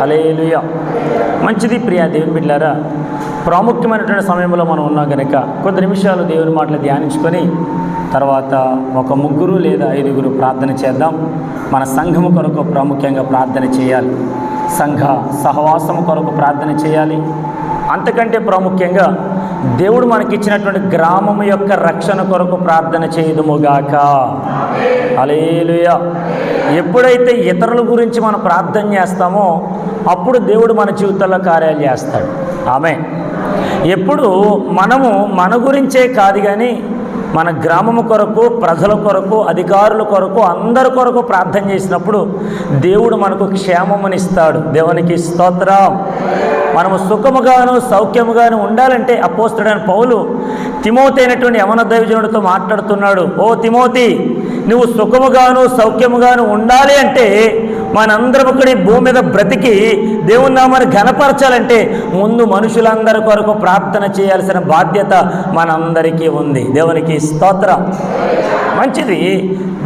హల్లెలూయా. మంచిది ప్రియా దేవుని బిడ్డలారా, ప్రాముఖ్యమైనటువంటి సమయంలో మనం ఉన్నాం కనుక కొద్ది నిమిషాలు దేవుని మాటలు ధ్యానించుకొని తర్వాత ఒక 3 లేదా 5 ప్రార్థన చేద్దాం. మన సంఘము కొరకు ప్రాముఖ్యంగా ప్రార్థన చేయాలి, సంఘ సహవాసము కొరకు ప్రార్థన చేయాలి. అంతకంటే ప్రాముఖ్యంగా దేవుడు మనకిచ్చినటువంటి గ్రామం యొక్క రక్షణ కొరకు ప్రార్థన చేయుదుముగాక. హల్లెలూయా. ఎప్పుడైతే ఇతరుల గురించి మనం ప్రార్థన చేస్తామో అప్పుడు దేవుడు మన జీవితంలో కార్యాలు చేస్తాడు. ఆమేన్. ఎప్పుడు మనము మన గురించే కాదు కానీ మన గ్రామము కొరకు, ప్రజల కొరకు, అధికారుల కొరకు, అందరి కొరకు ప్రార్థన చేసినప్పుడు దేవుడు మనకు క్షేమమునిస్తాడు. దేవునికి స్తోత్రం. మనము సుఖముగాను సౌఖ్యముగాను ఉండాలంటే అపోస్తలుడైన పౌలు తిమోతి అయినటువంటి యవన దైవజనుడితో మాట్లాడుతున్నాడు. ఓ తిమోతి, నువ్వు సుఖముగాను సౌఖ్యముగాను ఉండాలి అంటే మనందరం ఒకటి భూమి మీద బ్రతికి దేవుని నామాన్ని ఘనపరచాలంటే ముందు మనుషులందరి కొరకు ప్రార్థన చేయాల్సిన బాధ్యత మనందరికీ ఉంది. దేవునికి స్తోత్రం. మంచిది.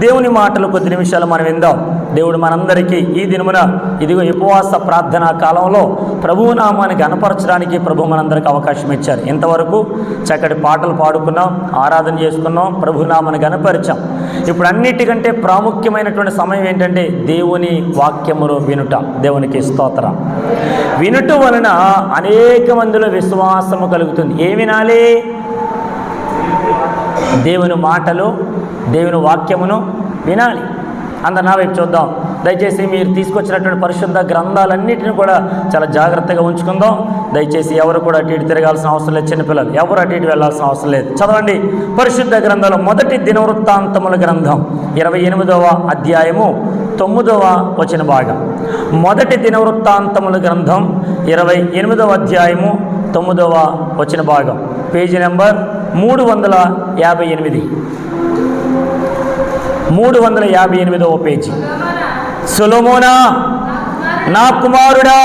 దేవుని మాటలు కొద్ది నిమిషాలు మనం విందాం. దేవుడు మనందరికీ ఈ దినమున ఇదిగో ఉపవాస ప్రార్థనా కాలంలో ప్రభువు నామాన్ని ఘనపరచడానికి ప్రభు మనందరికీ అవకాశం ఇచ్చారు. ఇంతవరకు చక్కటి పాటలు పాడుకున్నాం, ఆరాధన చేసుకున్నాం, ప్రభు నామాన్ని ఘనపరిచాం. ఇప్పుడు అన్నిటికంటే ప్రాముఖ్యమైనటువంటి సమయం ఏంటంటే దేవుని వాక్యమును వినుట. దేవునికి స్తోత్రం. వినుట వలన అనేక మందిలో విశ్వాసము కలుగుతుంది. ఏమి వినాలి? దేవుని మాటలు, దేవుని వాక్యమును వినాలి. అందరు నా వైపు చూద్దాం. దయచేసి మీరు తీసుకొచ్చినటువంటి పరిశుద్ధ గ్రంథాలన్నింటినీ కూడా చాలా జాగ్రత్తగా ఉంచుకుందాం. దయచేసి ఎవరు కూడా అటు ఇటు తిరగాల్సిన అవసరం లేదు. చిన్నపిల్లలు ఎవరు అటు ఇటు వెళ్ళాల్సిన అవసరం లేదు. చదవండి పరిశుద్ధ గ్రంథంలో మొదటి దినవృత్తాంతముల గ్రంథం 28వ అధ్యాయము 9వ వచన భాగం. మొదటి దినవృత్తాంతముల గ్రంథం 28వ అధ్యాయము 9వ వచన భాగం. Page number 358. 358వ పేజీ. సొలొమోనా, నా కుమారుడా,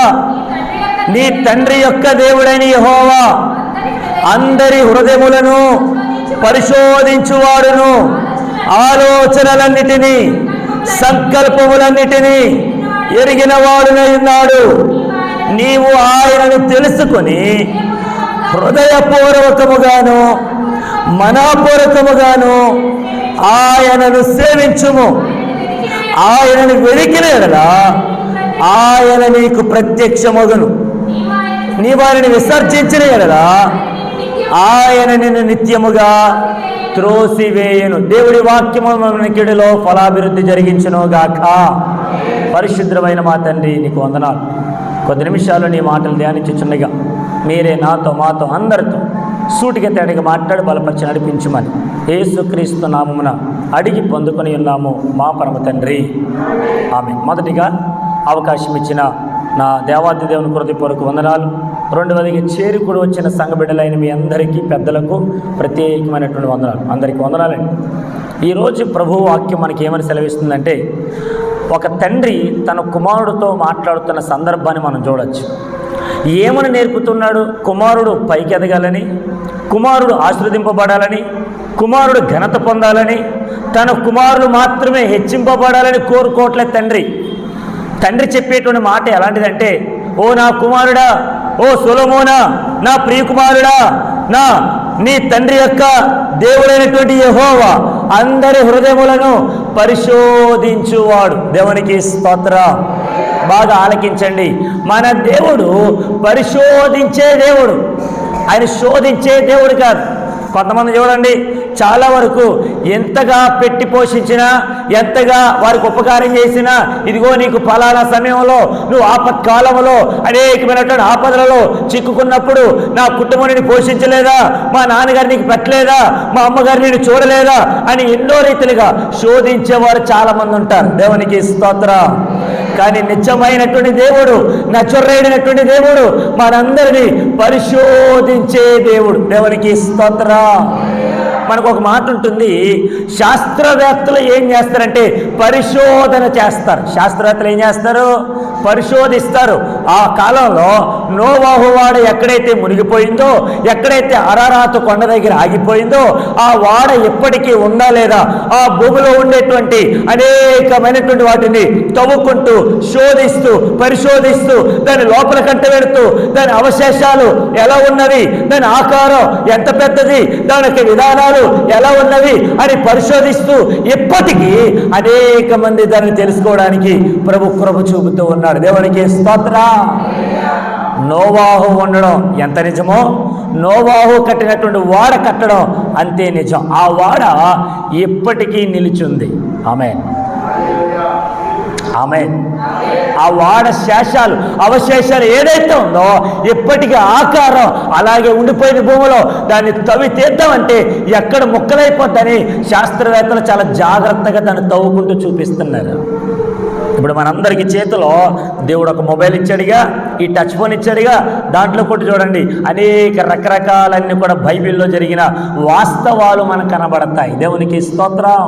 నీ తండ్రి యొక్క దేవుడైన యెహోవా అందరి హృదయములను పరిశోధించువాడును, ఆలోచనలన్నిటినీ సంకల్పములన్నిటినీ ఎరిగిన వాడునై ఉన్నాడు. నీవు ఆయనను తెలుసుకొని హృదయపూర్వకముగాను మనఃపూర్వకముగాను ఆయనను సేవించుము. ఆయనను వెలికిన యెడల ఆయన నీకు ప్రత్యక్షమగును. నీవు ఆయనను విసర్జించిన యెడల ఆయన నిన్ను నిత్యముగా త్రోసివేయను. దేవుడి వాక్యము మనకిడిలో ఫలాభివృద్ధి జరిగించునుగాక. పరిశుద్ధమైన మా తండ్రి, నీకు వందనాలు. కొద్ది నిమిషాలు నీ మాటలు ధ్యానించుచుండగా మీరే నాతో, మాతో, అందరితో సూటిగా తేటగా మాట్లాడి బలపరిచి నడిపించమని యేసుక్రీస్తు నామమున అడిగి పొందుకొని ఉన్నాము మా పరమ తండ్రి. ఆమేన్. మొదటిగా అవకాశం ఇచ్చిన నా దేవాది దేవుని హృదయపూర్వక వందనాలు. రెండవదిగా చేరుకుని వచ్చిన సంఘ బిడ్డలైన మీ అందరికీ, పెద్దలకు ప్రత్యేకమైనటువంటి వందనాలు. అందరికీ వందనాలండి. ఈరోజు ప్రభు వాక్యం మనకి ఏమని సెలవిస్తుందంటే, ఒక తండ్రి తన కుమారుడితో మాట్లాడుతున్న సందర్భాన్ని మనం చూడవచ్చు. ఏమని నేర్పుతున్నాడు? కుమారుడు పైకి ఎదగాలని, కుమారుడు ఆశీర్వదింపబడాలని, కుమారుడు ఘనత పొందాలని, తన కుమారుడు మాత్రమే హెచ్చింపబడాలని కోరుకోవట్లే తండ్రి. తండ్రి చెప్పేటువంటి మాట ఎలాంటిదంటే, ఓ నా కుమారుడా, ఓ సొలొమోనా, నా ప్రియకుమారుడా, నీ తండ్రి యొక్క దేవుడైనటువంటి యెహోవా అందరి హృదయములను పరిశోధించువాడు. దేవునికి స్తోత్రం. బాగా ఆలకించండి. మన దేవుడు పరిశోధించే దేవుడు, ఆయన శోధించే దేవుడు కాదు. కొంతమంది చూడండి, చాలా వరకు ఎంతగా పెట్టి పోషించినా, ఎంతగా వారికి ఉపకారం చేసినా, ఇదిగో నీకు ఫలానా సమయంలో, నువ్వు ఆపత్కాలంలో అనేకమైనటువంటి ఆపదలలో చిక్కుకున్నప్పుడు నా కుటుంబాన్ని పోషించలేదా, మా నాన్నగారు నీకు పెట్టలేదా, మా అమ్మగారు నేను చూడలేదా అని ఎన్నో రీతిలుగా శోధించేవారు చాలామంది ఉంటారు. దేవునికి స్తోత్రం. కానీ నిత్యమైనటువంటి దేవుడు, నచ్చరైనటువంటి దేవుడు మనందరినీ పరిశోధించే దేవుడు. దేవునికి స్తోత్రం. మనకు ఒక మాట ఉంటుంది, శాస్త్రవేత్తలు ఏం చేస్తారంటే పరిశోధన చేస్తారు. శాస్త్రవేత్తలు ఏం చేస్తారు? పరిశోధిస్తారు. ఆ కాలంలో నోవాహు వాడ ఎక్కడైతే మునిగిపోయిందో, ఎక్కడైతే అరారాతు కొండ దగ్గర ఆగిపోయిందో ఆ వాడ ఎప్పటికీ ఉందా లేదా, ఆ భూమిలో ఉండేటువంటి అనేకమైనటువంటి వాటిని తవ్వుకుంటూ శోధిస్తూ పరిశోధిస్తూ దాని లోపల కంట పెడుతూ దాని అవశేషాలు ఎలా ఉన్నవి, దాని ఆకారం ఎంత పెద్దది, దాని యొక్క విధానాలు ఎలా ఉన్నవి అని పరిశోధిస్తూ ఇప్పటికీ అనేక మంది దాన్ని తెలుసుకోవడానికి ప్రభు కృప చూపుతూ ఉన్నాడు. దేవునికి స్తోత్రం. నోవాహు ఉండడం ఎంత నిజమో, నోవాహు కట్టినటువంటి వాడ కట్టడం అంతే నిజం. ఆ వాడ ఎప్పటికీ నిలిచింది. ఆమేన్, ఆమేన్. ఆ వాడ శేషాలు అవశేషాలు ఏదైతే ఉందో ఎప్పటికీ ఆకారం అలాగే ఉండిపోయిన భూమిలో దాన్ని తవ్వి తీద్దామంటే ఎక్కడ ముక్కలైపోద్దని శాస్త్రవేత్తలు చాలా జాగ్రత్తగా దాన్ని తవ్వుకుంటూ చూపిస్తున్నారు. ఇప్పుడు మనందరికీ చేతిలో దేవుడు ఒక మొబైల్ ఇచ్చాడుగా, ఈ టచ్ ఫోన్ ఇచ్చాడుగా, దాంట్లో కూడా చూడండి అనేక రకరకాలన్నీ కూడా బైబిల్లో జరిగిన వాస్తవాలు మనకు కనబడతాయి. దేవునికి స్తోత్రం.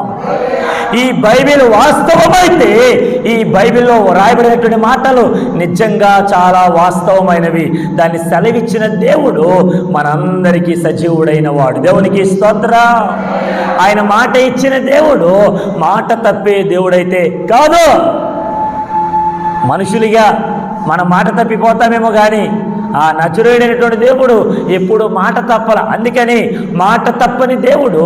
ఈ బైబిల్ వాస్తవమైతే ఈ బైబిల్లో రాయబడినటువంటి మాటలు నిజంగా చాలా వాస్తవమైనవి. దాన్ని సెలవిచ్చిన దేవుడు మనందరికీ సజీవుడైన వాడు. దేవునికి స్తోత్రం. ఆయన మాట ఇచ్చిన దేవుడు మాట తప్పే దేవుడైతే కాదు. మనుషులుగా మన మాట తప్పిపోతామేమో కానీ ఆ నచురుడైనటువంటి దేవుడు ఎప్పుడు మాట తప్పల. అందుకని మాట తప్పని దేవుడు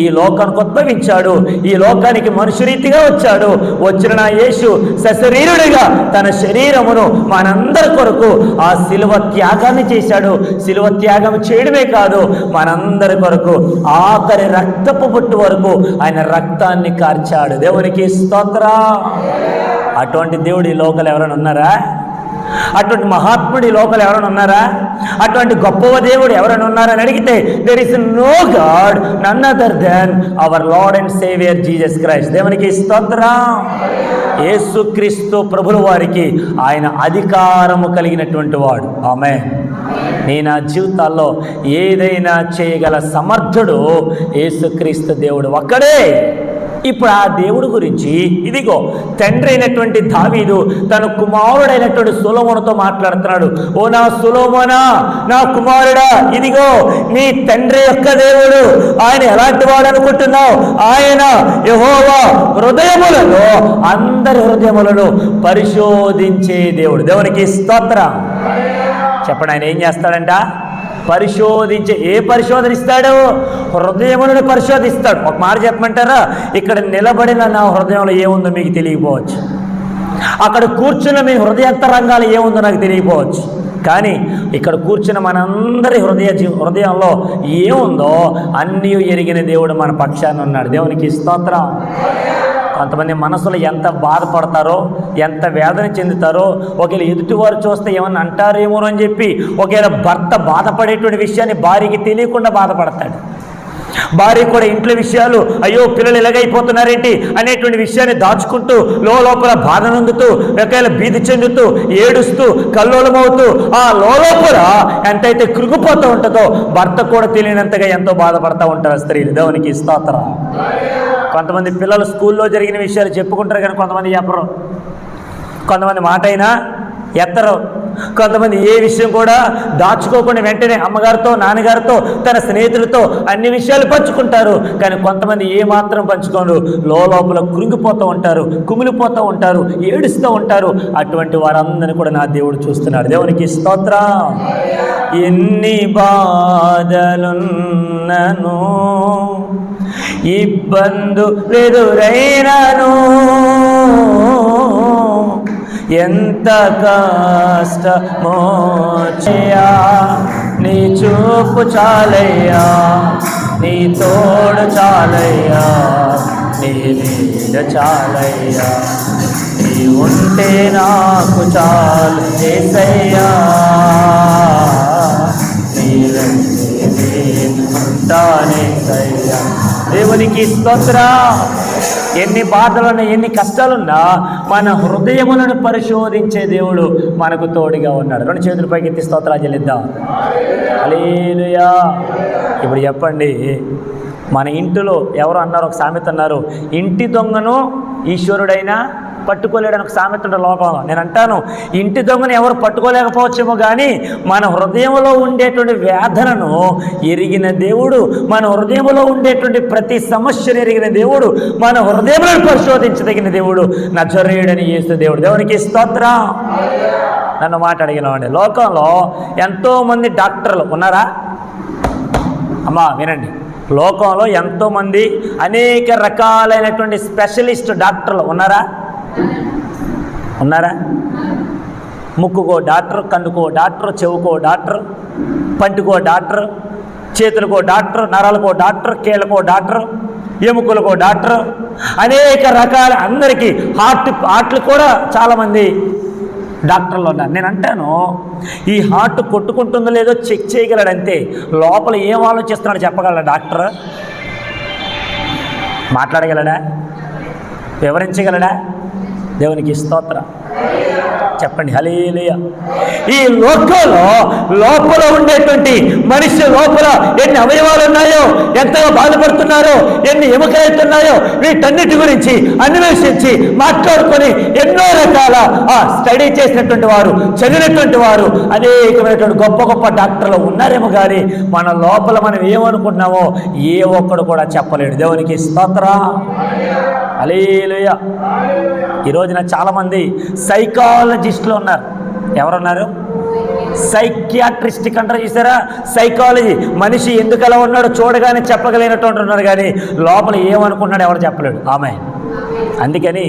ఈ లోకానికి ఉద్భవించాడు, ఈ లోకానికి మనుషు రీతిగా వచ్చాడు. వచ్చిన నా యేసు సశరీరుడిగా తన శరీరమును మనందరి కొరకు ఆ శిలువ త్యాగాన్ని చేశాడు. శిలువ త్యాగం చేయడమే కాదు, మనందరి కొరకు ఆఖరి రక్తపు బొట్టు వరకు ఆయన రక్తాన్ని కార్చాడు. దేవునికి స్తోత్రం. అటువంటి దేవుడు ఈ లోకలు ఎవరైనా ఉన్నారా? అటువంటి మహాత్ముడి లోకలు ఎవరైనా ఉన్నారా? అటువంటి గొప్పవ దేవుడు ఎవరైనా ఉన్నారని అడిగితే there is no God none other than our Lord and saviour Jesus Christ. దేవునికి స్తోత్రం. యేసుక్రీస్తు ప్రభుల వారికి ఆయన అధికారము కలిగినటువంటి వాడు. ఆమేన్. నీ నా జీవితాల్లో ఏదైనా చేయగల సమర్థుడు యేసుక్రీస్తు దేవుడు ఒక్కడే. ఇప్పుడు ఆ దేవుడు గురించి ఇదిగో తండ్రి అయినటువంటి దావీదు తన కుమారుడైనటువంటి సొలొమోనుతో మాట్లాడుతున్నాడు. ఓ నా సొలొమోనా, నా కుమారుడా, ఇదిగో నీ తండ్రి యొక్క దేవుడు ఆయన ఎలాంటి వాడు అనుకుంటున్నావు? ఆయన యెహోవా హృదయములను అందరి హృదయములను పరిశోధించే దేవుడు. దేవునికి స్తోత్రం. చెప్పండి, ఆయన ఏం చేస్తాడంట? పరిశోధించే. ఏ పరిశోధనిస్తాడు? హృదయములను పరిశోధిస్తాడు. ఒక మాట చెప్పమంటారా? ఇక్కడ నిలబడిన నా హృదయంలో ఏముందో మీకు తెలియకపోవచ్చు, అక్కడ కూర్చున్న మీ హృదయాంతరంగాలు ఏముందో నాకు తెలియకపోవచ్చు, కానీ ఇక్కడ కూర్చున్న మనందరి హృదయంలో ఏముందో అన్నీ ఎరిగిన దేవుడు మన పక్షాన ఉన్నాడు. దేవునికి స్తోత్రం. కొంతమంది మనసులో ఎంత బాధపడతారో, ఎంత వేదన చెందుతారో, ఒకవేళ ఎదుటివారు చూస్తే ఏమన్నా అంటారేమో అని చెప్పి ఒకవేళ భర్త బాధపడేటువంటి విషయాన్ని భార్యకి తెలియకుండా బాధపడతాడు. భార్య కూడా ఇంట్లో విషయాలు, అయ్యో పిల్లలు ఎలాగైపోతున్నారేంటి అనేటువంటి విషయాన్ని దాచుకుంటూ లోపల బాధ నొందుతూ ఒకవేళ భీతి చెందుతూ ఏడుస్తూ కల్లోలమవుతూ ఆ లోపల ఎంతైతే కృంగిపోతూ ఉంటుందో భర్త కూడా తెలియనంతగా ఎంతో బాధపడతా ఉంటారు స్త్రీలు. దేవునికి స్తోత్రం. కొంతమంది పిల్లలు స్కూల్లో జరిగిన విషయాలు చెప్పుకుంటారు కానీ కొంతమంది చెప్పరు, కొంతమంది మాట అయినా ఎత్తరు, కొంతమంది ఏ విషయం కూడా దాచుకోకుండా వెంటనే అమ్మగారితో నాన్నగారితో తన స్నేహితులతో అన్ని విషయాలు పంచుకుంటారు. కానీ కొంతమంది ఏ మాత్రం పంచుకోరు, లోపల కృంగిపోతూ ఉంటారు, కుమిలిపోతూ ఉంటారు, ఏడుస్తూ ఉంటారు. అటువంటి వారందరినీ కూడా నా దేవుడు చూస్తున్నాడు. దేవునికి స్తోత్రం. ఎన్ని బాధలున్నను ఇబ్బందులెదురైనను ఎంత కష్టమోచయ్యా నీ చూపు చాలయ్యా, నీ తోడు చాలయ్యా, నీ నీడ చాలయ్యా, నీ ఉంటే నాకు చాలు యేసయ్యా, నీ ఉంటానేసయ్యా. దేవునికి స్తోత్రం. ఎన్ని బాధలున్నా ఎన్ని కష్టాలున్నా మన హృదయములను పరిశోధించే దేవుడు మనకు తోడుగా ఉన్నాడు. రెండు చేతుల పైకి ఎత్తి స్తోత్రాలు చెల్లిద్దాం. హల్లెలూయా. ఇప్పుడు చెప్పండి, మన ఇంటిలో ఎవరు అన్నారు, ఒక సామెత అన్నారు, ఇంటి దొంగను ఈశ్వరుడైనా పట్టుకోలేడని ఒక సామెత ఉంటుంది లోకంలో. నేను అంటాను, ఇంటి దొంగను ఎవరు పట్టుకోలేకపోవచ్చేమో కానీ మన హృదయంలో ఉండేటువంటి వేదనను ఎరిగిన దేవుడు, మన హృదయంలో ఉండేటువంటి ప్రతి సమస్యను ఎరిగిన దేవుడు, మన హృదయంలో పరిశోధించదగిన దేవుడు నజరేయుడని యేసు దేవుడు. దేవునికి స్తోత్రం. నన్ను మాట అడిగినవాడి, లోకంలో ఎంతోమంది డాక్టర్లు ఉన్నారా? అమ్మా వినండి, లోకంలో ఎంతోమంది అనేక రకాలైనటువంటి స్పెషలిస్ట్ డాక్టర్లు ఉన్నారా? ముక్కుకో డాక్టర్, కన్నుకో డాక్టర్, చెవుకో డాక్టర్, పంటికో డాక్టర్, చేతులకో డాక్టర్, నరాలకో డాక్టర్, కీళ్ళకో డాక్టర్, ఎముకలకో డాక్టర్, అనేక రకాల అందరికీ హార్ట్లు కూడా చాలామంది డాక్టర్లు ఉన్నారు. నేను అంటాను, ఈ హార్ట్ కొట్టుకుంటుందో లేదో చెక్ చేయగలడంతే, లోపల ఏం ఆలోచిస్తున్నాడో చెప్పగలడా డాక్టర్? మాట్లాడగలడా? వివరించగలడా? దేవునికి స్తోత్రం. చెప్పండి హల్లెలూయా. ఈ లోకంలో లోపల ఉండేటువంటి మనిషి లోపల ఎన్ని అవయవాలు ఉన్నాయో, ఎంతగా బాధపడుతున్నారో, ఎన్ని ఎముకలవుతున్నాయో, వీటన్నిటి గురించి అన్వేషించి మాట్లాడుకొని ఎన్నో రకాల స్టడీ చేసినటువంటి వారు, చదివినటువంటి వారు అనేకమైనటువంటి గొప్ప గొప్ప డాక్టర్లు ఉన్నారేమో కానీ మన లోపల మనం ఏమనుకుంటున్నామో ఏ ఒక్కడు కూడా చెప్పలేడు. దేవునికి స్తోత్రం. హల్లెలూయా. ఈ రోజున చాలామంది సైకాలజిస్టులు ఉన్నారు. ఎవరున్నారు? సైకియాట్రిస్టిక్ అంటారు చూసారా? సైకాలజీ. మనిషి ఎందుకు అలా ఉన్నాడో చూడగానే చెప్పగలిగినటువంటి ఉన్నారు కానీ లోపల ఏమనుకుంటున్నాడు ఎవరు చెప్పలేడు. ఆమెన్. అందుకని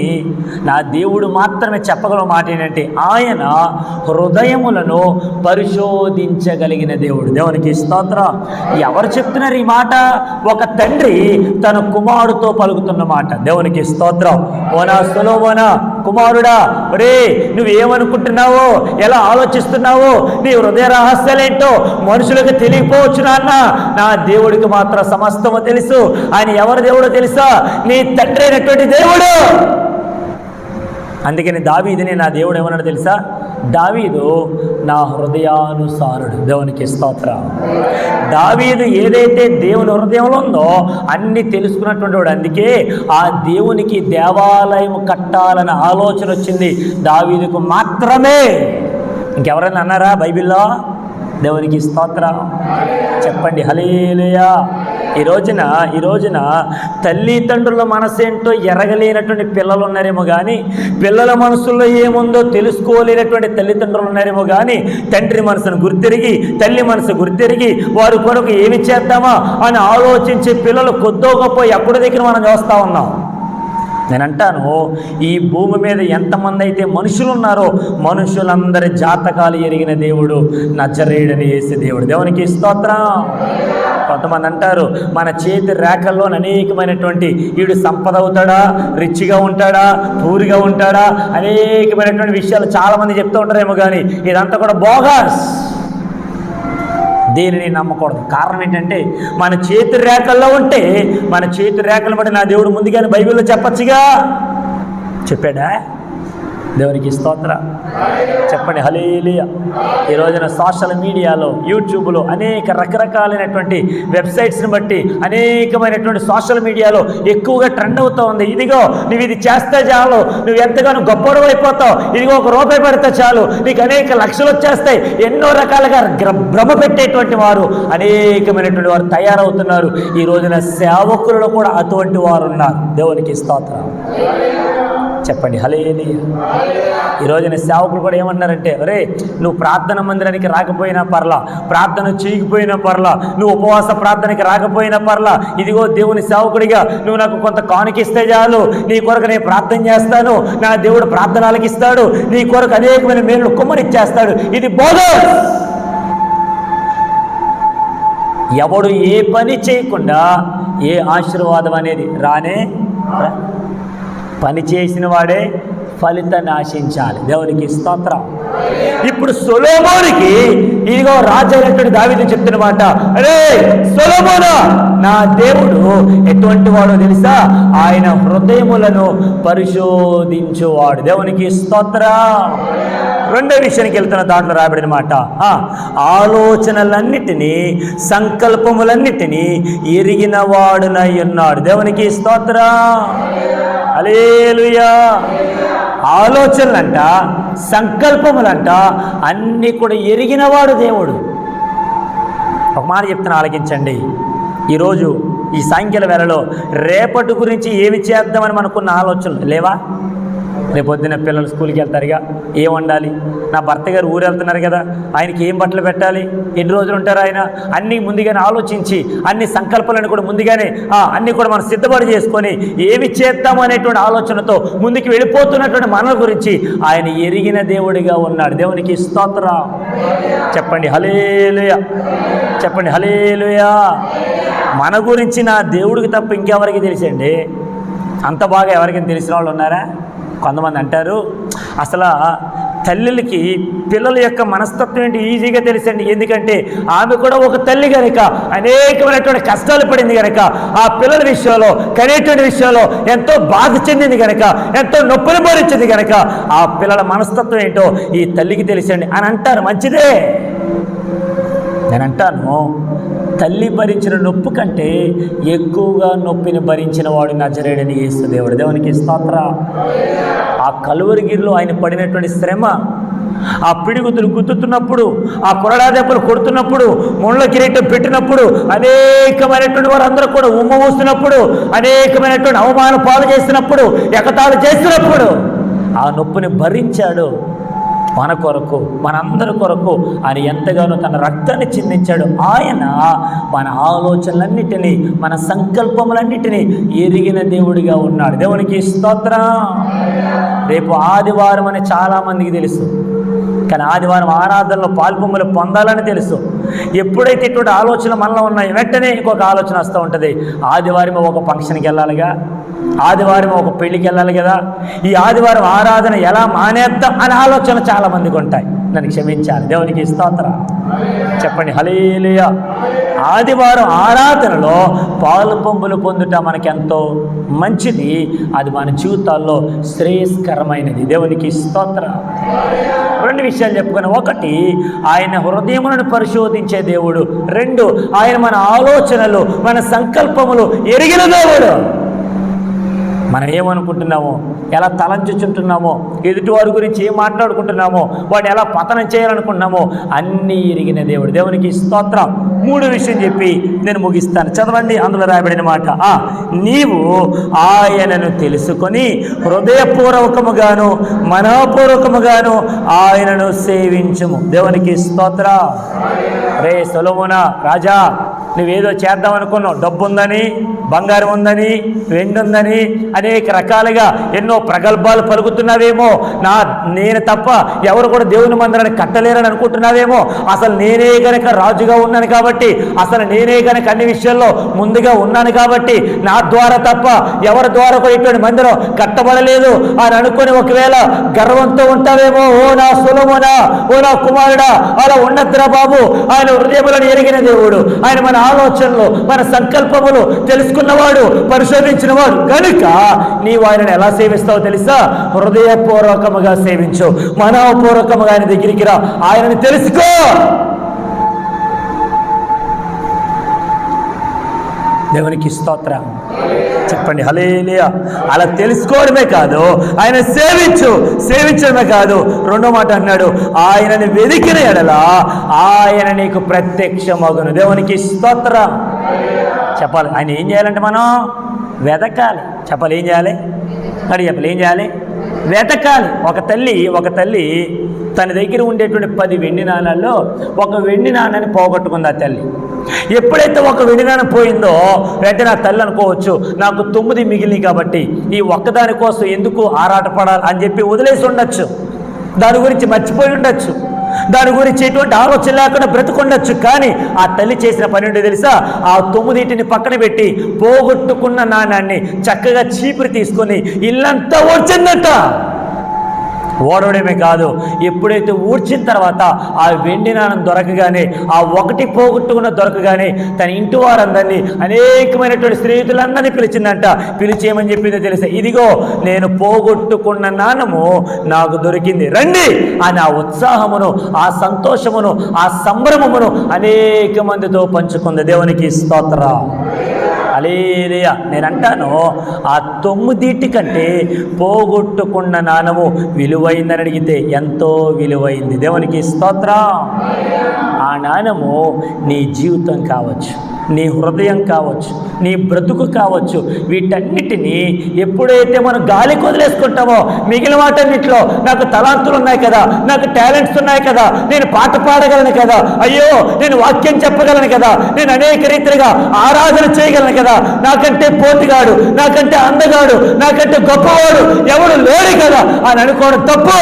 నా దేవుడు మాత్రమే చెప్పగల మాట ఏంటంటే, ఆయన హృదయములను పరిశోధించగలిగిన దేవుడు. దేవునికి స్తోత్రం. ఎవరు చెప్తున్నారు ఈ మాట? ఒక తండ్రి తన కుమారుడితో పలుకుతున్న మాట. దేవునికి స్తోత్రం. ఓనా సొలొమోనా, కుమారుడా, రే నువ్వేమనుకుంటున్నావో, ఎలా ఆలోచిస్తున్నావో, నీ హృదయ రహస్యాలేంటో మనుషులకు తెలియకపోవచ్చు నాన్న, నా దేవుడికి మాత్రం సమస్తము తెలుసు. ఆయన ఎవరి దేవుడో తెలుసా? నీ తండ్రి అయినటువంటి దేవుడు. అందుకని దావీదుని నా దేవుడు ఏమన్నాడు తెలుసా? దావీదు నా హృదయానుసారుడు. దేవునికి స్తోత్రం. దావీదు ఏదైతే దేవుని హృదయంలో ఉందో అన్ని తెలుసుకున్నటువంటి వాడు. అందుకే ఆ దేవునికి దేవాలయం కట్టాలన్న ఆలోచన వచ్చింది దావీదుకు మాత్రమే. ఇంకెవరైనా అన్నారా బైబిల్లో? దేవునికి స్తోత్రం. చెప్పండి హల్లెలూయా. ఈ రోజున తల్లిదండ్రుల మనసేంటో ఎరగలేనటువంటి పిల్లలు ఉన్నారేమో కానీ, పిల్లల మనసుల్లో ఏముందో తెలుసుకోలేనటువంటి తల్లిదండ్రులు ఉన్నారేమో కానీ, తండ్రి మనసును గుర్తిరిగి, తల్లి మనసు గుర్తిరిగి వారి కొరకు ఏమి చేద్దామా అని ఆలోచించే పిల్లలు కొద్దో గొప్ప ఎక్కడి దగ్గర మనం చూస్తూ ఉన్నాం. నేనంటాను, ఈ భూమి మీద ఎంతమంది అయితే మనుషులు ఉన్నారో మనుషులందరి జాతకాలు ఎరిగిన దేవుడు నజరేయుడని యేసు దేవుడు. దేవునికి స్తోత్రం. కొంతమంది అంటారు, మన చేతి రేఖల్లో అనేకమైనటువంటి వీడు సంపద అవుతాడా, రిచ్గా ఉంటాడా, పూరిగా ఉంటాడా, అనేకమైనటువంటి విషయాలు చాలామంది చెప్తూ ఉంటారేమో కానీ ఇదంతా కూడా బోగస్. దేనిని నమ్మకూడదు. కారణం ఏంటంటే మన చేతి రేఖల్లో ఉంటే మన చేతి రేఖలు బట్టి నా దేవుడు ముందుగానే బైబిల్లో చెప్పచ్చుగా. చెప్పాడా? దేవునికి స్తోత్రం. చెప్పండి హల్లెలూయా. ఈ రోజున సోషల్ మీడియాలో, యూట్యూబ్లో అనేక రకరకాలైనటువంటి వెబ్సైట్స్ని బట్టి అనేకమైనటువంటి సోషల్ మీడియాలో ఎక్కువగా ట్రెండ్ అవుతూ ఉంది. ఇదిగో నువ్వు ఇది చేస్తే చాలు, నువ్వు ఎంతగానో గొప్పడు అయిపోతావు, ఇదిగో ₹1 పెడితే చాలు నీకు అనేక లక్షలు వచ్చేస్తాయి. ఎన్నో రకాలుగా భ్రమ పెట్టేటువంటి వారు అనేకమైనటువంటి వారు తయారవుతున్నారు. ఈ రోజున సేవకులలో కూడా అటువంటి వారు ఉన్నారు. దేవునికి స్తోత్రం. చెప్పండి హల్లెలూయా. ఈ రోజున సేవకులు కూడా ఏమన్నారంటే, అరే నువ్వు ప్రార్థన మందిరానికి రాకపోయినా పర్లా, ప్రార్థన చేయకపోయినా పర్లా, నువ్వు ఉపవాస ప్రార్థనకి రాకపోయినా పర్లా, ఇదిగో దేవుని సేవకుడిగా నువ్వు నాకు కొంత కానుకిస్తే చాలు, నీ కొరకు నేను ప్రార్థన చేస్తాను, నా దేవుడు ప్రార్థన ఆలకిస్తాడు, నీ కొరకు అనేకమైన మేలు కుమ్మరిచ్చేస్తాడు. ఇది బోగస్. ఎవడు ఏ పని చేయకుండా ఏ ఆశీర్వాదం అనేది రానే. పని చేసిన వాడే ఫలితాన్ని ఆశించాలి. దేవునికి స్తోత్రం. ఇప్పుడు సొలొమోనుకి ఇదిగో రాజు అయినటువంటి దావీదు చెప్తున్న మాట, అరే సొలొమోనా, నా దేవుడు ఎటువంటి వాడో తెలుసా? ఆయన హృదయములను పరిశోధించువాడు. దేవునికి స్తోత్రం. రెండో విషయానికి వెళ్తున్న దాంట్లో రాబడిన మాట, ఆలోచనలన్నిటినీ సంకల్పములన్నిటినీ ఎరిగిన వాడునై ఉన్నాడు. దేవునికి స్తోత్రం. హల్లెలూయా. ఆలోచనలంట, సంకల్పములంట అన్నీ కూడా ఎరిగినవాడు దేవుడు. ఒక మాట చెప్తున్నా, ఆలకించండి. ఈరోజు ఈ సాయంకాల వేళలో రేపటి గురించి ఏమి చేద్దామని మనకున్న ఆలోచనలు లేవా? రేపొద్దున పిల్లలు స్కూల్కి వెళ్తారుగా, ఏం వండాలి, నా భర్త గారు ఊరు వెళ్తున్నారు కదా, ఆయనకి ఏం బట్టలు పెట్టాలి, ఎన్ని రోజులు ఉంటారు ఆయన, అన్నీ ముందుగానే ఆలోచించి అన్ని సంకల్పాలను కూడా ముందుగానే అన్నీ కూడా మనం సిద్ధపడి చేసుకొని ఏమి చేద్దాము అనేటువంటి ఆలోచనతో ముందుకు వెళ్ళిపోతున్నటువంటి మన గురించి ఆయన ఎరిగిన దేవుడిగా ఉన్నాడు. దేవునికి స్తోత్రం. చెప్పండి హల్లెలూయా, చెప్పండి హల్లెలూయా. మన గురించి నా దేవుడికి తప్ప ఇంకెవరికి తెలిసండి? అంత బాగా ఎవరికైనా తెలిసిన వాళ్ళు ఉన్నారా? కొంతమంది అంటారు, అసలు తల్లులకి పిల్లల యొక్క మనస్తత్వం ఏంటి ఈజీగా తెలుసండి. ఎందుకంటే ఆమె కూడా ఒక తల్లి కనుక అనేకమైనటువంటి కష్టాలు పడింది కనుక, ఆ పిల్లల విషయంలో కనేటువంటి విషయంలో ఎంతో బాధ చెందింది కనుక, ఎంతో నొప్పులు భరించింది కనుక ఆ పిల్లల మనస్తత్వం ఏంటో ఈ తల్లికి తెలుసండి అని అంటారు. మంచిదే. నేను అంటాను, తల్లి భరించిన నొప్పి కంటే ఎక్కువగా నొప్పిని భరించిన వాడు నజరేయుడైన యేసు దేవుడు. దేవునికి స్తోత్రం. ఆ కలువరిగిరిలో ఆయన పడినటువంటి శ్రమ, ఆ పిడిగుతులు గుద్దుతున్నప్పుడు, ఆ కొరడా దెబ్బలు కొడుతున్నప్పుడు, ముళ్ళ కిరీటం పెట్టినప్పుడు, అనేకమైనటువంటి వారు అందరూ కూడా ఉమ్మవూస్తున్నప్పుడు, అనేకమైనటువంటి అవమాన పాలు చేసినప్పుడు, ఎగతాళి చేసినప్పుడు ఆ నొప్పిని భరించాడు. మన కొరకు, మనందరి కొరకు ఆయన ఎంతగానో తన రక్తాన్ని చిందించాడు. ఆయన మన ఆలోచనలన్నిటినీ, మన సంకల్పములన్నిటినీ ఎరిగిన దేవుడిగా ఉన్నాడు. దేవునికి స్తోత్రం. రేపు ఆదివారం అని చాలామందికి తెలుసు, కానీ ఆదివారం ఆరాధనలో పాల్పొమ్మలు పొందాలని తెలుసు. ఎప్పుడైతే ఇటువంటి ఆలోచనలు మనలో ఉన్నాయి, వెంటనే ఇంకొక ఆలోచన వస్తూ ఉంటుంది. ఆదివారం ఒక ఫంక్షన్కి వెళ్ళాలిగా, ఆదివారం ఒక పెళ్ళికి వెళ్ళాలి కదా, ఈ ఆదివారం ఆరాధన ఎలా మానేద్దాం అనే ఆలోచన చాలామందికి ఉంటాయి. నన్ను క్షమించాలి. దేవునికి స్తోత్రం. చెప్పండి హల్లెలూయా. ఆదివారం ఆరాధనలో పాలు పంపులు పొందుట మనకెంతో మంచిది, అది మన జీవితాల్లో శ్రేయస్కరమైనది. దేవునికి స్తోత్రం. రెండు విషయాలు చెప్పుకుని, ఒకటి ఆయన హృదయములను పరిశోధించే దేవుడు, రెండు ఆయన మన ఆలోచనలు, మన సంకల్పములు ఎరిగిన దేవుడు. మనం ఏమనుకుంటున్నామో, ఎలా తలంచుచుంటున్నామో, ఎదుటివారి గురించి ఏం మాట్లాడుకుంటున్నామో, వాడు ఎలా పతనం చేయాలనుకుంటున్నామో అన్నీ ఎరిగిన దేవుడు. దేవునికి స్తోత్రం. మూడు విషయం చెప్పి నేను ముగిస్తాను. చదవండి, అందులో రాయబడిన మాట, నీవు ఆయనను తెలుసుకొని హృదయపూర్వకముగాను మనఃపూర్వకముగాను ఆయనను సేవించుము. దేవునికి స్తోత్రం. రే సొలొమోనా రాజా, నువ్వేదో చేద్దాం అనుకున్నావు, డబ్బు ఉందని, బంగారం ఉందని, వెండి ఉందని, అనేక రకాలుగా ఎన్నో ప్రగల్భాలు పలుకుతున్నావేమో, నేను తప్ప ఎవరు కూడా దేవుని మందిరాన్ని కట్టలేరని అనుకుంటున్నావేమో. అసలు నేనే గనక రాజుగా ఉన్నాను కాబట్టి, అసలు నేనే గనక అన్ని విషయాల్లో ముందుగా ఉన్నాను కాబట్టి, నా ద్వారా తప్ప ఎవరి ద్వారా కూడా ఇటువంటి మందిరం కట్టబడలేదు అని అనుకుని ఒకవేళ గర్వంతో ఉంటావేమో. ఓ నా సొలొమోనా, ఓ నా కుమారుడా, అలా ఉండద్దురా బాబు. ఆయన హృదయములను ఎరిగిన దేవుడు, ఆయన మన ఆలోచనలు, మన సంకల్పములు తెలుసుకున్నవాడు, పరిశోధించినవాడు కనుక నీవు ఆయనను ఎలా సేవిస్తావో తెలుసా? హృదయపూర్వకముగా సేవించు, మనఃపూర్వకముగా ఆయన దగ్గరికి రా, ఆయనను తెలుసుకో. దేవునికి స్తోత్రం. చెప్పండి హల్లెలూయా. అలా తెలుసుకోవడమే కాదు, ఆయన సేవించడమే కాదు, రెండో మాట అన్నాడు, ఆయనని వెదికిన ఎడల ఆయన నీకు ప్రత్యక్షమగును. దేవునికి స్తోత్రం. చెప్పాలి, ఆయన ఏం చేయాలంటే మనం వెతకాలి. చెప్పాలి, ఏం చేయాలి? చెప్పాలి, ఏం చేయాలి? వెతకాలి. ఒక తల్లి తన దగ్గర ఉండేటువంటి 10 వెండి నాణాల్లో ఒక వెండి నాణాన్ని పోగొట్టుకుంది ఆ తల్లి. ఎప్పుడైతే ఒక వెండి నాణం పోయిందో వెంటనే ఆ తల్లి అనుకోవచ్చు, నాకు 9 మిగిలినాయి కాబట్టి ఈ ఒక్కదాని కోసం ఎందుకు ఆరాటపడాలి అని చెప్పి వదిలేసి ఉండొచ్చు, దాని గురించి మర్చిపోయి ఉండొచ్చు, దాని గురించి ఎటువంటి ఆలోచన లేకుండా బ్రతుకుండొచ్చు. కానీ ఆ తల్లి చేసిన పని ఏంటో తెలుసా? ఆ 9 పక్కన పెట్టి పోగొట్టుకున్న నాణాన్ని చక్కగా చీపురు తీసుకొని ఇల్లంతా ఊడ్చిందట. ఓడవడమే కాదు, ఎప్పుడైతే ఊడ్చిన తర్వాత ఆ వెండి నాణం దొరకగానే, ఆ ఒకటి పోగొట్టుకున్న దొరకగానే తన ఇంటి వారందరినీ, అనేకమైనటువంటి స్నేహితులందరినీ పిలిచిందంట. పిలిచేయమని చెప్పిందో తెలుసా? ఇదిగో నేను పోగొట్టుకున్న నాణము నాకు దొరికింది, రండి అని ఆ ఉత్సాహమును, ఆ సంతోషమును, ఆ సంభ్రమమును అనేక మందితో పంచుకుంది. దేవునికి స్తోత్రం. హల్లెలూయా. నేను అంటాను, ఆ 9 కంటే పోగొట్టుకున్న నాణము విలువైందని అడిగితే ఎంతో విలువైంది. దేవునికి స్తోత్రం. ఆ నాణము నీ జీవితం కావచ్చు, నీ హృదయం కావచ్చు, నీ బ్రతుకు కావచ్చు. వీటన్నిటినీ ఎప్పుడైతే మనం గాలికి వదిలేసుకుంటామో, మిగిలిన వాటన్నిటిలో నాకు తలాంతులు ఉన్నాయి కదా, నాకు టాలెంట్స్ ఉన్నాయి కదా, నేను పాట పాడగలను కదా, అయ్యో నేను వాక్యం చెప్పగలను కదా, నేను అనేక రీతిగా ఆరాధన చేయగలను కదా, నాకంటే పోటీగాడు, నాకంటే అందగాడు, నాకంటే గొప్పవాడు ఎవడు లేడు కదా అని అనుకోవడం తప్పు.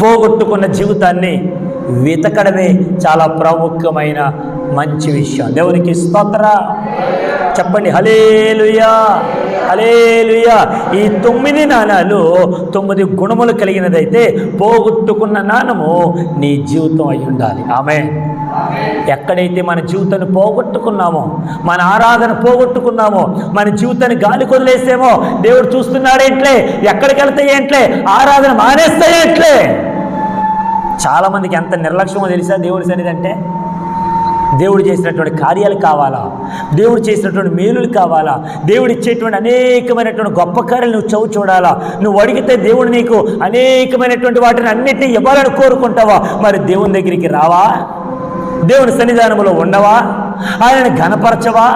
పోగొట్టుకున్న జీవితాన్ని వెతకడమే చాలా ప్రాముఖ్యమైన మంచి విషయం. దేవునికి స్తోత్ర. చెప్పండి హల్లెలూయా, హల్లెలూయా. ఈ 9 నాణాలు 9 గుణములు కలిగినదైతే పోగొట్టుకున్న నాణము నీ జీవితం అయి ఉండాలి. ఆమేన్. ఎక్కడైతే మన జీవితాన్ని పోగొట్టుకున్నామో, మన ఆరాధన పోగొట్టుకున్నామో, మన జీవితాన్ని గాలి కొదిలేసేమో, దేవుడు చూస్తున్నాడేంట్లే, ఎక్కడికి వెళ్తే ఏంట్లే, ఆరాధన మానేస్తే ఏంట్లే. చాలామందికి ఎంత నిర్లక్ష్యమో తెలుసా దేవుడి సన్నిధి అంటే. దేవుడు చేసినటువంటి కార్యాలు కావాలా, దేవుడు చేసినటువంటి మేలులు కావాలా, దేవుడు ఇచ్చేటువంటి అనేకమైనటువంటి గొప్ప కార్యాలు నువ్వు చూడాలా. నువ్వు అడిగితే దేవుడు నీకు అనేకమైనటువంటి వాటిని అన్నిటినీ ఇవ్వాలని కోరుకుంటావా? మరి దేవుని దగ్గరికి రావా? దేవుని సన్నిధానంలో ఉండవా? ఆయనను ఘనపరచవా?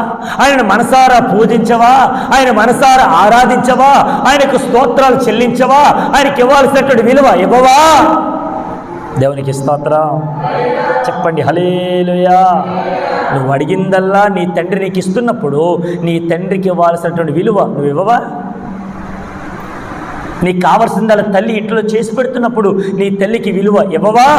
ఆయనను మనసారా పూజించవా? ఆయన మనసారా ఆరాధించవా? ఆయనకు స్తోత్రాలు చెల్లించవా? ఆయనకి ఇవ్వాల్సినటువంటి విలువ ఇవ్వవా? దేవునికి స్తోత్రం. చెప్పండి హల్లెలూయా. నువ్వు అడిగిందల్లా నీ తండ్రి నీకు ఇస్తున్నప్పుడు నీ తండ్రికి ఇవ్వాల్సినటువంటి విలువ నువ్వు ఇవ్వవా? నీకు కావలసిందల్లా తల్లి ఇంట్లో చేసి పెడుతున్నప్పుడు నీ తల్లికి విలువ ఇవ్వవా?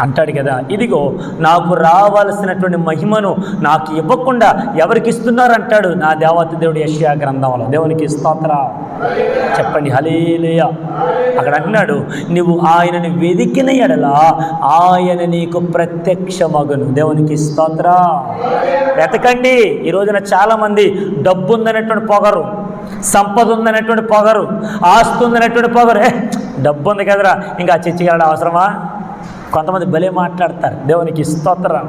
అంటాడు కదా, ఇదిగో నాకు రావాల్సినటువంటి మహిమను నాకు ఇవ్వకుండా ఎవరికి ఇస్తున్నారు అంటాడు నా దేవత దేవుడు యెషయా గ్రంథంలో. దేవునికి స్తోత్ర. చెప్పండి హల్లెలూయా. అక్కడ అంటున్నాడు, నువ్వు ఆయనను వెదికిన ఎడల ఆయన నీకు ప్రత్యక్షమగును. దేవునికి స్తోత్ర. వెతకండి. ఈ రోజున చాలామంది డబ్బు ఉందనేటువంటి పొగరు, సంపద ఉందనేటువంటి పొగరు, ఆస్తి ఉందనేటువంటి పొగరు. డబ్బు ఉంది కదరా, ఇంకా చర్చికి వెళ్ళడం అవసరమా? కొంతమంది భలే మాట్లాడతారు. దేవునికి స్తోత్రం.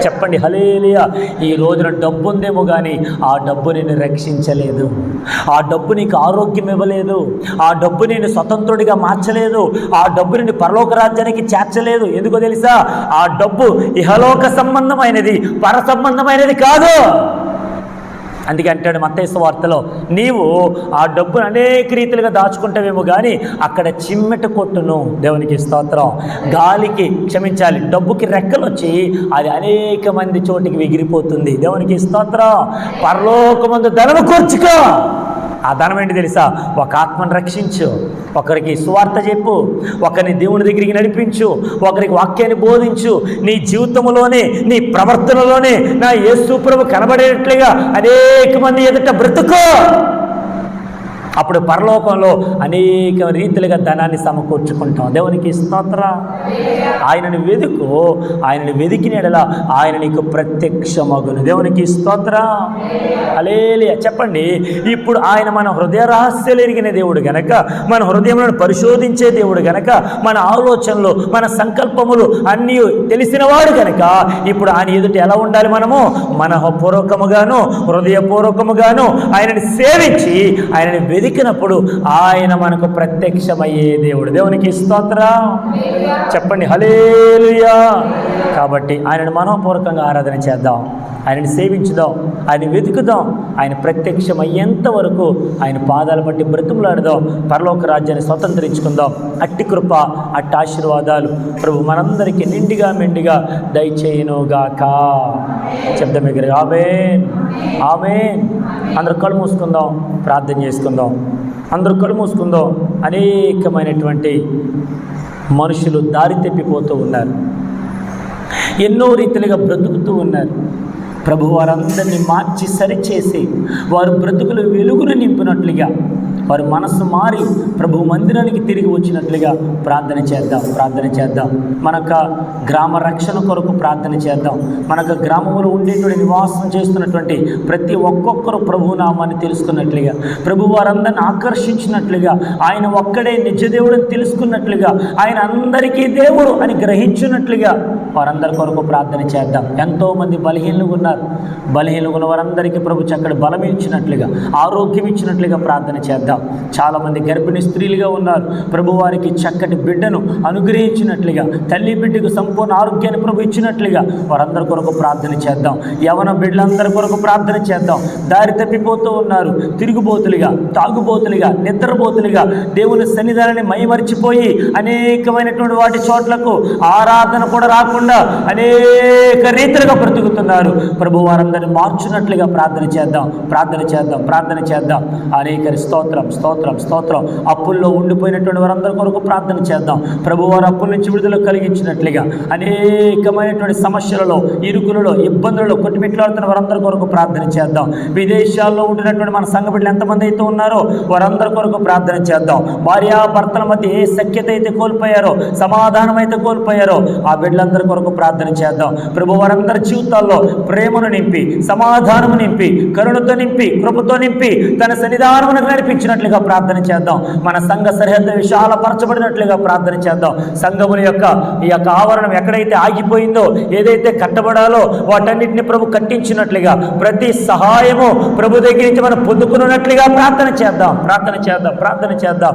చెప్పండి హల్లెలూయా. ఈ రోజున డబ్బు ఉందేమో కానీ ఆ డబ్బు నిన్ను రక్షించలేదు, ఆ డబ్బు నీకు ఆరోగ్యం ఇవ్వలేదు, ఆ డబ్బు నేను స్వతంత్రుడిగా మార్చలేదు, ఆ డబ్బు నిన్ను పరలోక రాజ్యానికి చేర్చలేదు. ఎందుకో తెలుసా? ఆ డబ్బు ఇహలోక సంబంధమైనది, పర సంబంధమైనది కాదు. అందుకే అంటాడు మత్తయి సువార్తలో, నీవు ఆ డబ్బును అనేక రీతిలుగా దాచుకుంటావేమో కానీ అక్కడ చిమ్మెట కొట్టును. దేవునికి స్తోత్రం. గాలికి క్షమించాలి, డబ్బుకి రెక్కలు వచ్చి అది అనేక మంది చోటికి ఎగిరిపోతుంది. దేవునికి స్తోత్రం. పరలోకమందు ధనము కూర్చుకో. ఆ ధనం ఏంటి తెలుసా? ఒక ఆత్మను రక్షించు, ఒకరికి సువార్త చెప్పు, ఒకరిని దేవుని దగ్గరికి నడిపించు, ఒకరికి వాక్యాన్ని బోధించు. నీ జీవితంలోనే, నీ ప్రవర్తనలోనే నా యేసు ప్రభు కనబడేట్లుగా అనేక మంది ఎదుట బ్రతుకు. అప్పుడు పరలోకంలో అనేక రీతిలుగా ధనాన్ని సమకూర్చుకుంటాం. దేవునికి స్తోత్ర. ఆయనను వెతుకు, ఆయనను వెతికిన ఎడల ఆయన నీకు ప్రత్యక్షమగును. దేవునికి స్తోత్ర. హల్లెలూయా. చెప్పండి. ఇప్పుడు ఆయన మన హృదయ రహస్యాలు ఎరిగిన దేవుడు గనక, మన హృదయంలో పరిశోధించే దేవుడు గనక, మన ఆలోచనలు, మన సంకల్పములు అన్నీ తెలిసినవాడు గనక ఇప్పుడు ఆయన ఎదుట ఎలా ఉండాలి? మనము మనఃపూర్వకముగాను హృదయపూర్వకముగాను ఆయనని సేవించి ఆయనని వెతికినప్పుడు ఆయన మనకు ప్రత్యక్షమయ్యే దేవుడు. దేవునికి స్తోత్రం. చెప్పండి హల్లెలూయా. కాబట్టి ఆయనను మనఃపూర్వకంగా ఆరాధన చేద్దాం, ఆయనని సేవించుదాం, ఆయన వెతుకుదాం. ఆయన ప్రత్యక్షం అయ్యేంత వరకు ఆయన పాదాలు బట్టి బ్రతుములాడదాం. పరలోక రాజ్యాన్ని స్వతంత్రించుకుందాం. అట్టి కృప, అట్టి ఆశీర్వాదాలు ప్రభు మనందరికీ నిండిగా మెండిగా దయచేయునుగాక. శబ్దం దగ్గర ఆమేన్, ఆమేన్. అందరూ కళ్ళు మూసుకుందాం, ప్రార్థన చేసుకుందాం. అందరూ కళ్ళు మూసుకుందాం. అనేకమైనటువంటి మనుషులు దారి తప్పిపోతూ ఉన్నారు, ఎన్నో రీతిలుగా బ్రతుకుతూ ఉన్నారు. ప్రభు వారందరినీ మార్చి సరిచేసి వారు బ్రతుకులు వెలుగును నింపినట్లుగా వారి మనస్సు మారి ప్రభు మందిరానికి తిరిగి వచ్చినట్లుగా ప్రార్థన చేద్దాం. మనక గ్రామ రక్షణ కొరకు ప్రార్థన చేద్దాం. మనకు గ్రామంలో ఉండేటువంటి నివాసం చేస్తున్నటువంటి ప్రతి ఒక్కొక్కరు ప్రభు నామాన్ని తెలుసుకున్నట్లుగా, ప్రభు వారందరిని ఆకర్షించినట్లుగా, ఆయన ఒక్కడే నిజదేవుడని తెలుసుకున్నట్లుగా, ఆయన అందరికీ దేవుడు అని గ్రహించినట్లుగా వారందరి కొరకు ప్రార్థన చేద్దాం. ఎంతోమంది బలహీనులుగా ఉన్నారు. బలహీనులుగా ఉన్న వారందరికీ ప్రభు చక్కటి బలం ఇచ్చినట్లుగా, ఆరోగ్యం ఇచ్చినట్లుగా ప్రార్థన చేద్దాం. చాలామంది గర్భిణీ స్త్రీలుగా ఉన్నారు. ప్రభు వారికి చక్కటి బిడ్డను అనుగ్రహించినట్లుగా, తల్లి బిడ్డకు సంపూర్ణ ఆరోగ్యాన్ని ప్రభు ఇచ్చినట్లుగా వారందరి కొరకు ప్రార్థన చేద్దాం. యవన బిడ్డలందరి కొరకు ప్రార్థన చేద్దాం. దారి తప్పిపోతూ ఉన్నారు. తిరుగుబోతులుగా, తాగుబోతులుగా, నిద్రబోతులుగా, దేవుని సన్నిధానాన్ని మైమరిచిపోయి అనేకమైనటువంటి వాటి చోట్లకు ఆరాధన కూడా రాకుండా అనేక రీతిలుగా బ్రతుకుతున్నారు. ప్రభు వారందరినీ మార్చున్నట్లుగా ప్రార్థన చేద్దాం. అనేకరి స్తోత్రం. అప్పుల్లో ఉండిపోయినటువంటి వారందరి కొరకు ప్రార్థన చేద్దాం. ప్రభు వారు అప్పుల నుంచి విడుదల కలిగించినట్లుగా, అనేకమైనటువంటి సమస్యలలో, ఇరుకులలో, ఇబ్బందులలో కొట్టుమిట్లాడుతున్న వారందరి కొరకు ప్రార్థన చేద్దాం. విదేశాల్లో ఉండినటువంటి మన సంఘ బిడ్డలు ఎంతమంది అయితే ఉన్నారో వారందరి కొరకు ప్రార్థన చేద్దాం. భార్యాభర్తల మధ్య ఏ సఖ్యత అయితే కోల్పోయారో, సమాధానం అయితే కోల్పోయారో ఆ బిడ్డలందరి కొరకు ప్రార్థన చేద్దాం. ప్రభు వారందరి జీవితాల్లో ప్రేమను నింపి, సమాధానము నింపి, కరుణతో నింపి, కృపతో నింపి తన సన్నిధానమునకు నడిపించినట్లుగా ప్రార్థన చేద్దాం. మన సంఘ సరిహద్దు విశాలపరచబడినట్లుగా ప్రార్థన చేద్దాం. సంఘముల యొక్క ఈ యొక్క ఆవరణం ఎక్కడైతే ఆగిపోయిందో, ఏదైతే కట్టబడాలో వాటన్నిటిని ప్రభు కట్టించినట్లుగా, ప్రతి సహాయము ప్రభు దగ్గర నుంచి మనం పొందుకున్నట్లుగా ప్రార్థన చేద్దాం.